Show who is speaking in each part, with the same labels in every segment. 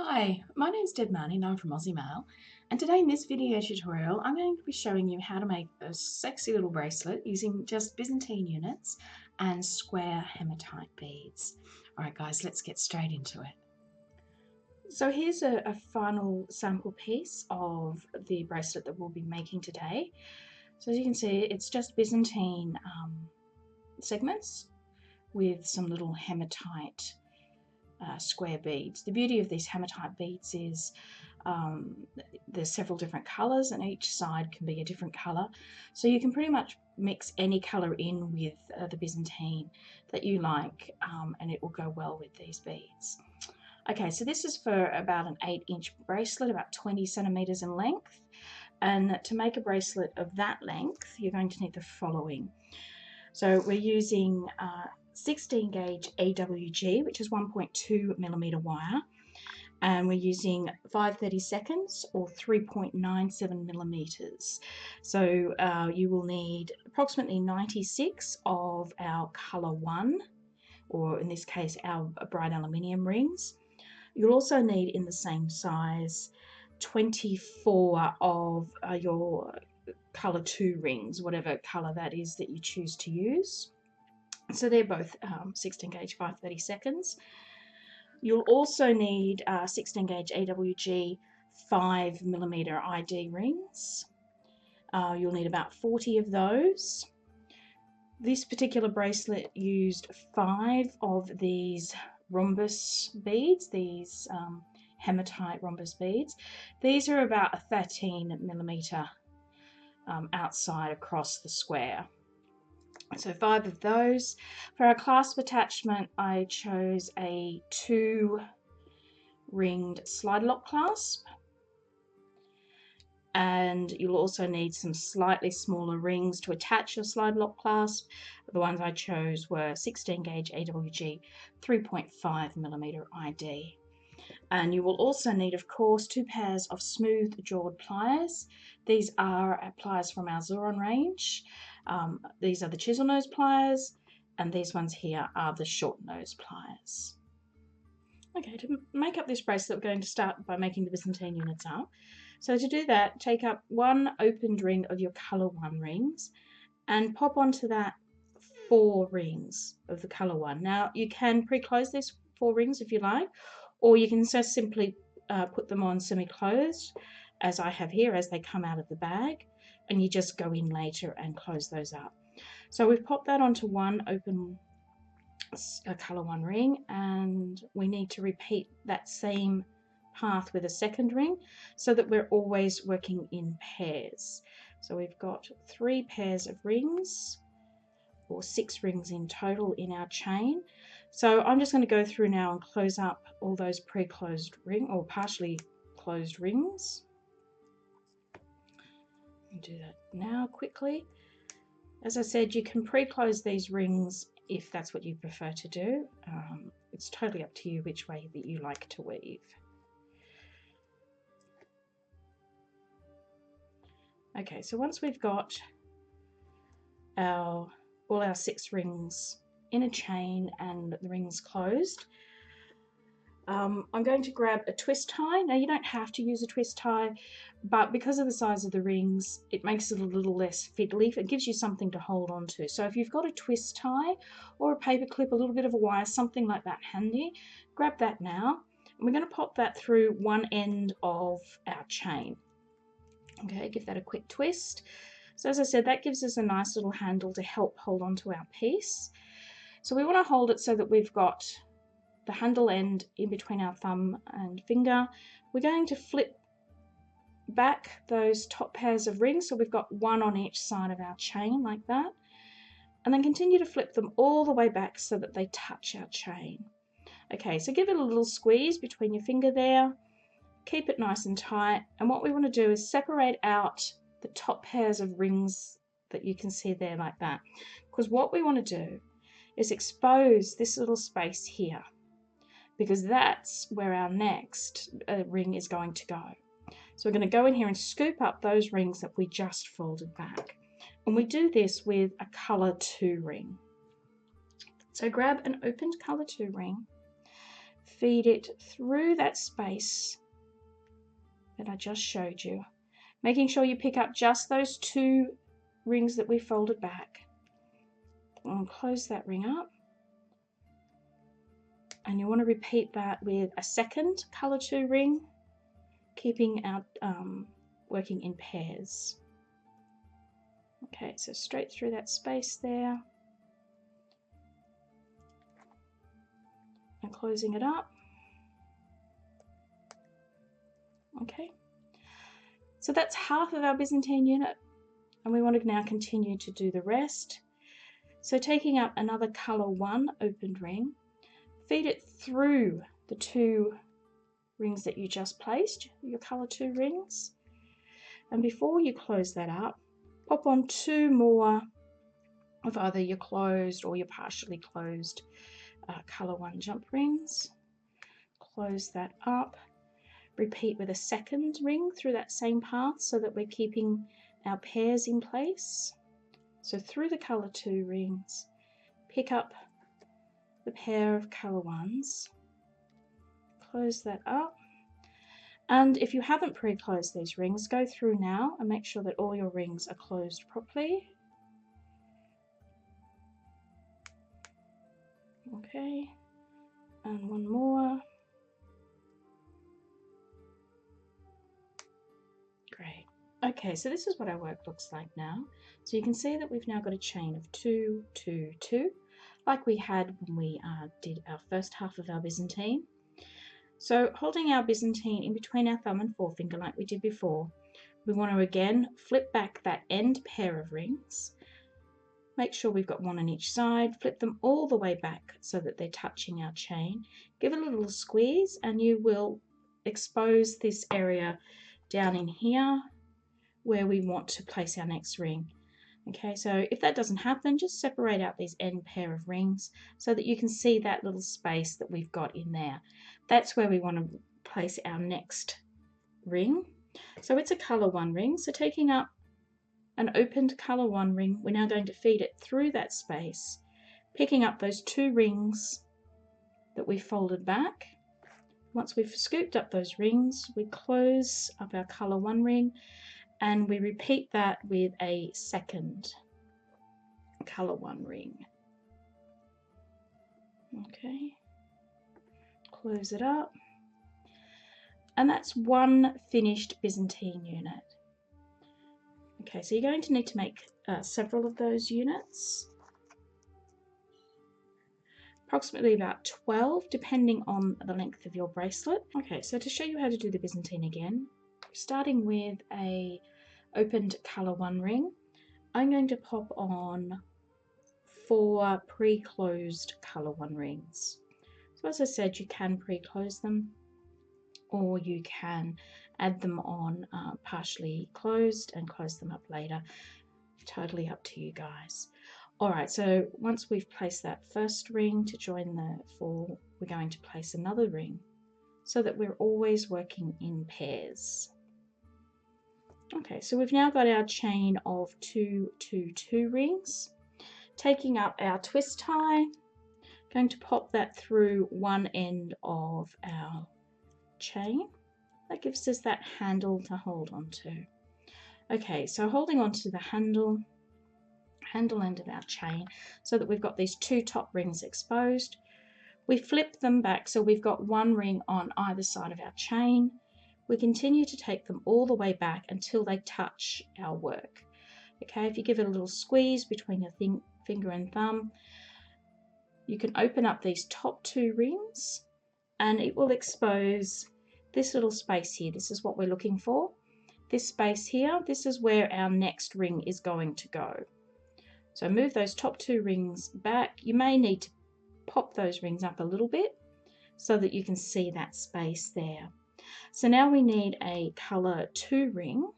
Speaker 1: Hi, my name's Deb Marnie and I'm from Aussie Maille, and today in this video tutorial I'm going to be showing you how to make a sexy little bracelet using just Byzantine units and square hematite beads. Alright guys, let's get straight into it. So here's a final sample piece of the bracelet that we'll be making today. So as you can see, it's just Byzantine segments with some little hematite square beads. The beauty of these hematite beads is there's several different colours and each side can be a different colour, so you can pretty much mix any colour in with the Byzantine that you like, and it will go well with these beads. Okay, so this is for about an 8-inch bracelet, about 20 centimetres in length, and to make a bracelet of that length you're going to need the following. So we're using 16 gauge AWG, which is 1.2 millimeter wire, and we're using 5/32 or 3.97 millimeters. So you will need approximately 96 of our color 1, or in this case our bright aluminium rings. You'll also need, in the same size, 24 of your color 2 rings, whatever color that is that you choose to use. So they're both 16 gauge 5/32. You'll also need 16 gauge AWG 5 millimeter ID rings. You'll need about 40 of those. This particular bracelet used 5 of these rhombus beads, these hematite rhombus beads. These are about a 13 millimeter outside across the square. So 5 of those. For our clasp attachment, I chose a 2 ringed slide lock clasp, and you'll also need some slightly smaller rings to attach your slide lock clasp. The ones I chose were 16 gauge AWG 3.5 millimeter ID. And you will also need, of course, 2 pairs of smooth jawed pliers. These are pliers from our Xuron range. These are the chisel nose pliers, and these ones here are the short nose pliers. Okay, to make up this bracelet, we're going to start by making the Byzantine units up. So to do that, take up 1 opened ring of your colour 1 rings and pop onto that 4 rings of the colour 1. Now, you can pre-close these 4 rings if you like, or you can just simply put them on semi-closed, as I have here, as they come out of the bag, and you just go in later and close those up. So we've popped that onto 1 open colour 1 ring, and we need to repeat that same path with a second ring so that we're always working in pairs. So we've got 3 pairs of rings, or 6 rings in total in our chain. So I'm just going to go through now and close up all those pre-closed ring or partially closed rings. I'll do that now quickly. As I said, you can pre-close these rings if that's what you prefer to do. It's totally up to you which way that you like to weave. Okay, so once we've got all our 6 rings in a chain and the rings closed, I'm going to grab a twist tie. Now, you don't have to use a twist tie, but because of the size of the rings, it makes it a little less fiddly. It gives you something to hold on to. So if you've got a twist tie or a paper clip, a little bit of a wire, something like that handy, grab that now. And we're going to pop that through one end of our chain. Okay, give that a quick twist. So as I said, that gives us a nice little handle to help hold on to our piece. So we want to hold it so that we've got the handle end in between our thumb and finger. We're going to flip back those top pairs of rings, so we've got 1 on each side of our chain like that, and then continue to flip them all the way back so that they touch our chain. Okay, so give it a little squeeze between your finger there, keep it nice and tight, and what we want to do is separate out the top pairs of rings that you can see there like that, because what we want to do is expose this little space here, because that's where our next ring is going to go. So we're going to go in here and scoop up those rings that we just folded back. And we do this with a colour 2 ring. So grab an opened colour 2 ring, feed it through that space that I just showed you, making sure you pick up just those 2 rings that we folded back, and close that ring up. And you want to repeat that with a second colour 2 ring, keeping our working in pairs. Okay, so straight through that space there, and closing it up. Okay, so that's half of our Byzantine unit, and we want to now continue to do the rest. So taking up another colour 1 opened ring, feed it through the 2 rings that you just placed, your colour 2 rings, and before you close that up, pop on 2 more of either your closed or your partially closed colour 1 jump rings. Close that up. Repeat with a second ring through that same path so that we're keeping our pairs in place. So through the colour 2 rings, pick up the pair of colour 1s, close that up, and if you haven't pre-closed these rings, go through now and make sure that all your rings are closed properly. Okay, and one more. Great. Okay, so this is what our work looks like now. So you can see that we've now got a chain of 2, 2, 2, like we had when we did our first half of our Byzantine. So holding our Byzantine in between our thumb and forefinger like we did before, we want to again flip back that end pair of rings. Make sure we've got 1 on each side, flip them all the way back so that they're touching our chain. Give it a little squeeze and you will expose this area down in here where we want to place our next ring. Okay, so if that doesn't happen, just separate out these end pair of rings so that you can see that little space that we've got in there. That's where we want to place our next ring. So it's a colour 1 ring, so taking up an opened colour 1 ring, we're now going to feed it through that space, picking up those 2 rings that we folded back. Once we've scooped up those rings, we close up our colour 1 ring and we repeat that with a second colour 1 ring. Okay, close it up, and that's 1 finished Byzantine unit. Okay, so you're going to need to make several of those units, approximately about 12 depending on the length of your bracelet. Okay, so to show you how to do the Byzantine again, starting with a opened colour 1 ring, I'm going to pop on 4 pre-closed colour 1 rings. So as I said, you can pre-close them or you can add them on partially closed and close them up later. Totally up to you guys. Alright, so once we've placed that first ring to join the 4, we're going to place another ring so that we're always working in pairs. Okay, so we've now got our chain of 2, 2, 2 rings. Taking up our twist tie, going to pop that through one end of our chain. That gives us that handle to hold on to. Okay, so holding on to the handle end of our chain so that we've got these 2 top rings exposed. We flip them back so we've got 1 ring on either side of our chain. We continue to take them all the way back until they touch our work. Okay, if you give it a little squeeze between your finger and thumb, you can open up these top 2 rings and it will expose this little space here. This is what we're looking for. This space here, this is where our next ring is going to go. So move those top 2 rings back. You may need to pop those rings up a little bit so that you can see that space there. So now we need a colour 2 ring.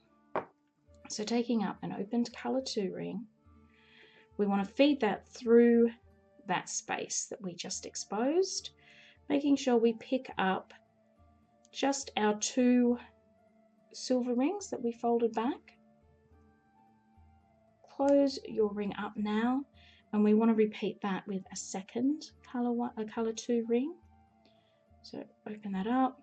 Speaker 1: So taking up an opened colour 2 ring, we want to feed that through that space that we just exposed, making sure we pick up just our 2 silver rings that we folded back. Close your ring up now, and we want to repeat that with a second colour 2 ring. So open that up,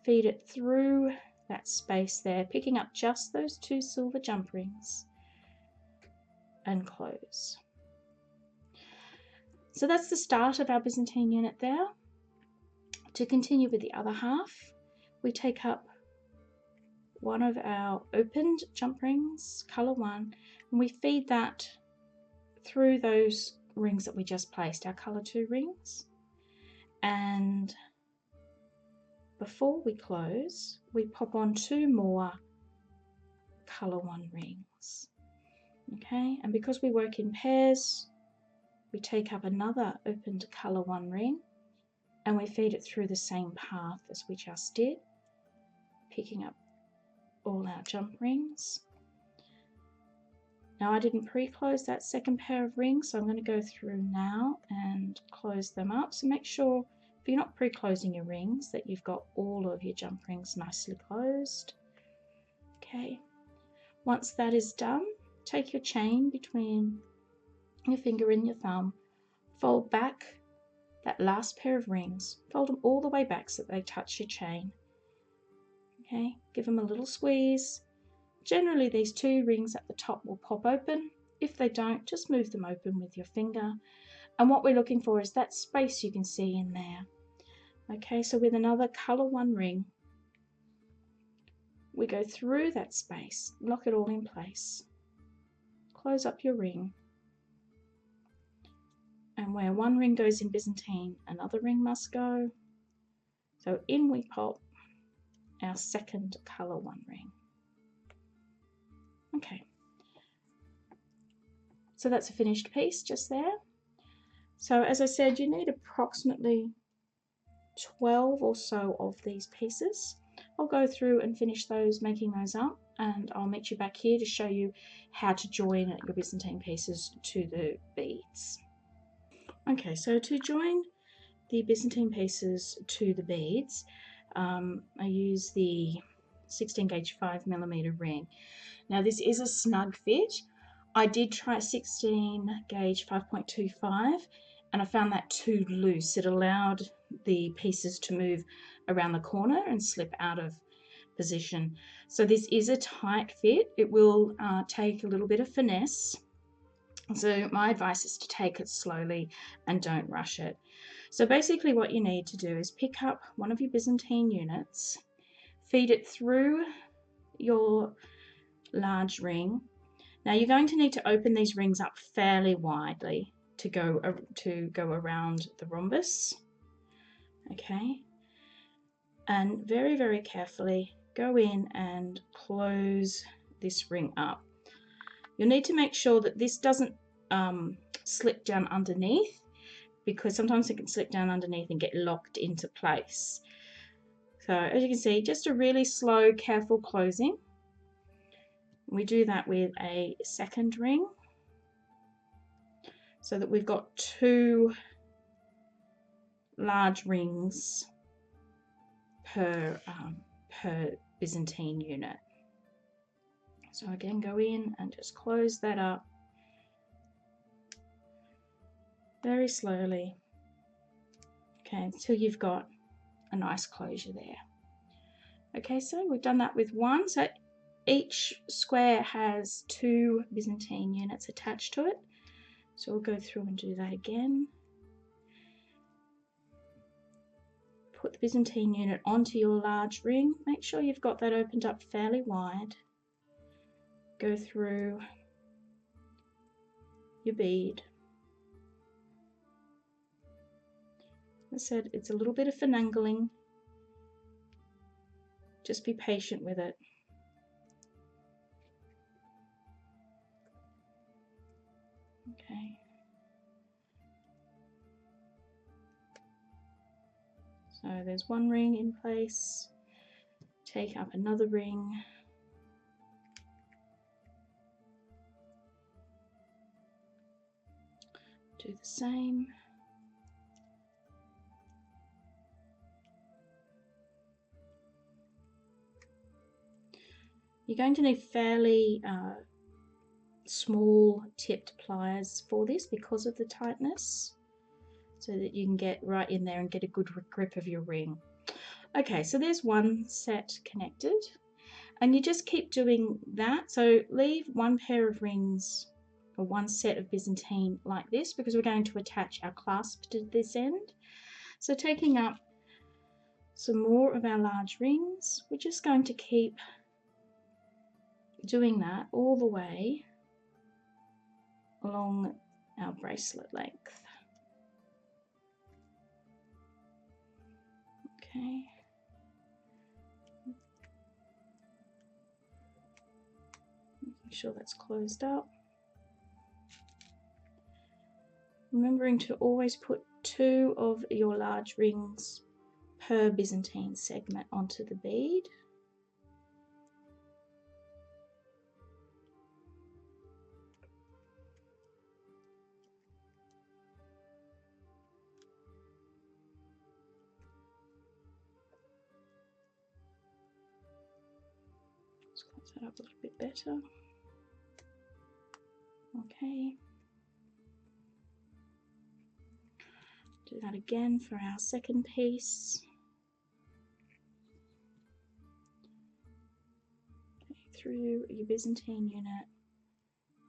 Speaker 1: feed it through that space there, picking up just those 2 silver jump rings, and close. So that's the start of our Byzantine unit there. To continue with the other half, we take up one of our opened jump rings, colour 1, and we feed that through those rings that we just placed, our colour 2 rings. And before we close, we pop on 2 more colour 1 rings. Okay, and because we work in pairs, we take up another opened colour 1 ring and we feed it through the same path as we just did, picking up all our jump rings. Now I didn't pre-close that second pair of rings, so I'm going to go through now and close them up. So make sure if you're not pre-closing your rings that you've got all of your jump rings nicely closed. Okay, once that is done, take your chain between your finger and your thumb, fold back that last pair of rings, fold them all the way back so that they touch your chain. Okay, give them a little squeeze. Generally these 2 rings at the top will pop open. If they don't, just move them open with your finger. And what we're looking for is that space you can see in there. Okay, so with another colour 1 ring, we go through that space, lock it all in place, close up your ring, and where 1 ring goes in Byzantine, another ring must go. So in we pop our second colour 1 ring. Okay, so that's a finished piece just there. So as I said, you need approximately 12 or so of these pieces. I'll go through and finish those, making those up, and I'll meet you back here to show you how to join your Byzantine pieces to the beads. Okay, so to join the Byzantine pieces to the beads, I use the 16 gauge 5mm ring. Now this is a snug fit. I did try 16 gauge 5.25 and I found that too loose. It allowed the pieces to move around the corner and slip out of position. So this is a tight fit. It will take a little bit of finesse. So my advice is to take it slowly and don't rush it. So basically what you need to do is pick up one of your Byzantine units, feed it through your large ring. Now you're going to need to open these rings up fairly widely to go around the rhombus. Okay, and very, very carefully go in and close this ring up. You'll need to make sure that this doesn't slip down underneath, because sometimes it can slip down underneath and get locked into place. So as you can see, just a really slow, careful closing. We do that with a second ring so that we've got 2 large rings per Byzantine unit. So again, go in and just close that up very slowly, okay, until you've got a nice closure there. Okay, so we've done that with 1. So each square has 2 Byzantine units attached to it. So we'll go through and do that again. Put the Byzantine unit onto your large ring. Make sure you've got that opened up fairly wide. Go through your bead. As I said, it's a little bit of finagling. Just be patient with it. Okay. So there's 1 ring in place. Take up another ring. Do the same. You're going to need fairly small tipped pliers for this because of the tightness. so that you can get right in there and get a good grip of your ring. Okay, so there's one set connected, and you just keep doing that. So leave one pair of rings or one set of Byzantine like this, because we're going to attach our clasp to this end. So taking up some more of our large rings, we're just going to keep doing that all the way along our bracelet length. Okay. Making sure that's closed up. Remembering to always put 2 of your large rings per Byzantine segment onto the bead. Let's close that up a little bit better. Okay. Do that again for our second piece. Okay, through your Byzantine unit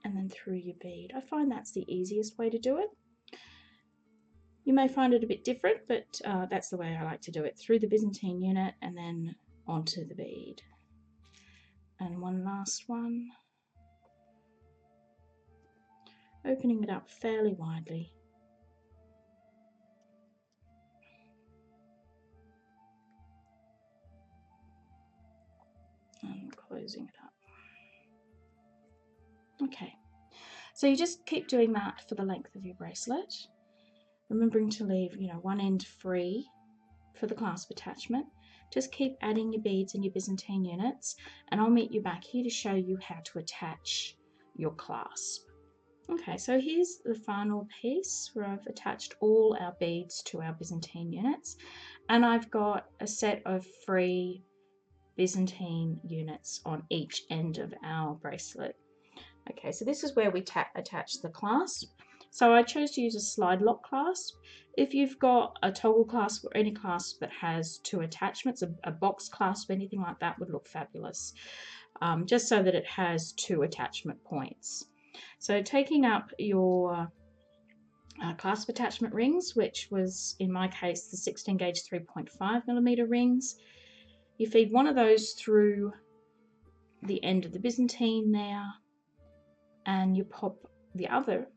Speaker 1: and then through your bead. I find that's the easiest way to do it. You may find it a bit different, but that's the way I like to do it. Through the Byzantine unit and then onto the bead. And one last one. Opening it up fairly widely. And closing it up. Okay, so you just keep doing that for the length of your bracelet, remembering to leave, one end free for the clasp attachment. Just keep adding your beads and your Byzantine units, and I'll meet you back here to show you how to attach your clasp. Okay, so here's the final piece where I've attached all our beads to our Byzantine units, and I've got a set of free Byzantine units on each end of our bracelet. Okay, so this is where we attach the clasp. So I chose to use a slide lock clasp. If you've got a toggle clasp or any clasp that has 2 attachments, a box clasp, anything like that would look fabulous, just so that it has 2 attachment points. So taking up your clasp attachment rings, which was in my case the 16 gauge 3.5mm rings, you feed one of those through the end of the Byzantine there, and you pop the other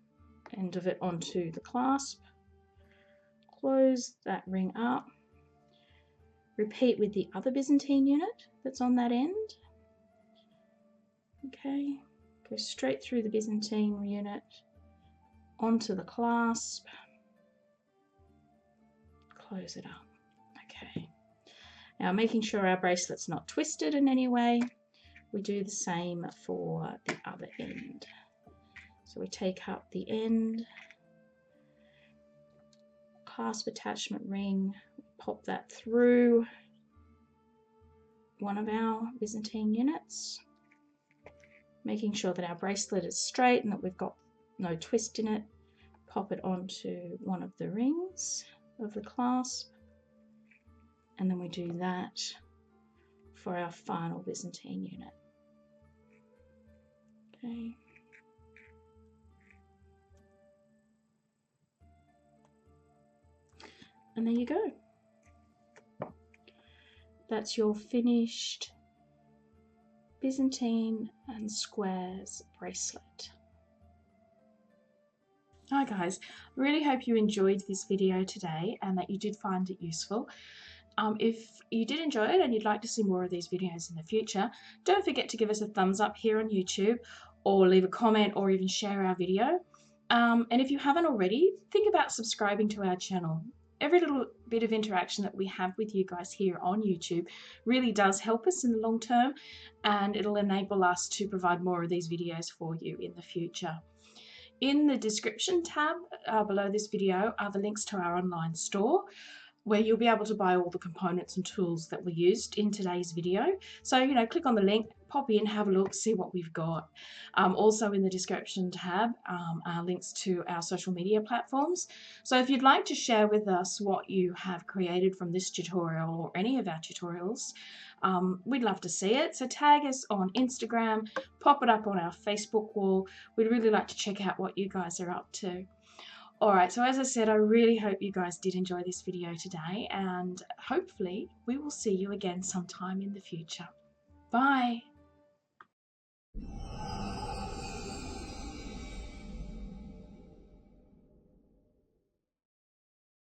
Speaker 1: end of it onto the clasp, close that ring up, repeat with the other Byzantine unit that's on that end. Okay, go straight through the Byzantine unit onto the clasp, close it up. Okay, now making sure our bracelet's not twisted in any way, we do the same for the other end. So we take up the end, clasp attachment ring, pop that through one of our Byzantine units, making sure that our bracelet is straight and that we've got no twist in it. Pop it onto one of the rings of the clasp, and then we do that for our final Byzantine unit. Okay. And there you go. That's your finished Byzantine and squares bracelet. Hi guys, I really hope you enjoyed this video today and that you did find it useful. If you did enjoy it and you'd like to see more of these videos in the future, don't forget to give us a thumbs up here on YouTube, or leave a comment, or even share our video. And if you haven't already, think about subscribing to our channel. Every little bit of interaction that we have with you guys here on YouTube really does help us in the long term, and it'll enable us to provide more of these videos for you in the future. In the description tab below this video are the links to our online store, where you'll be able to buy all the components and tools that we used in today's video. So, click on the link, pop in, have a look, see what we've got. Also in the description tab are links to our social media platforms. So if you'd like to share with us what you have created from this tutorial or any of our tutorials, we'd love to see it. So tag us on Instagram, pop it up on our Facebook wall. We'd really like to check out what you guys are up to. Alright, so as I said, I really hope you guys did enjoy this video today, and hopefully we will see you again sometime in the future. Bye!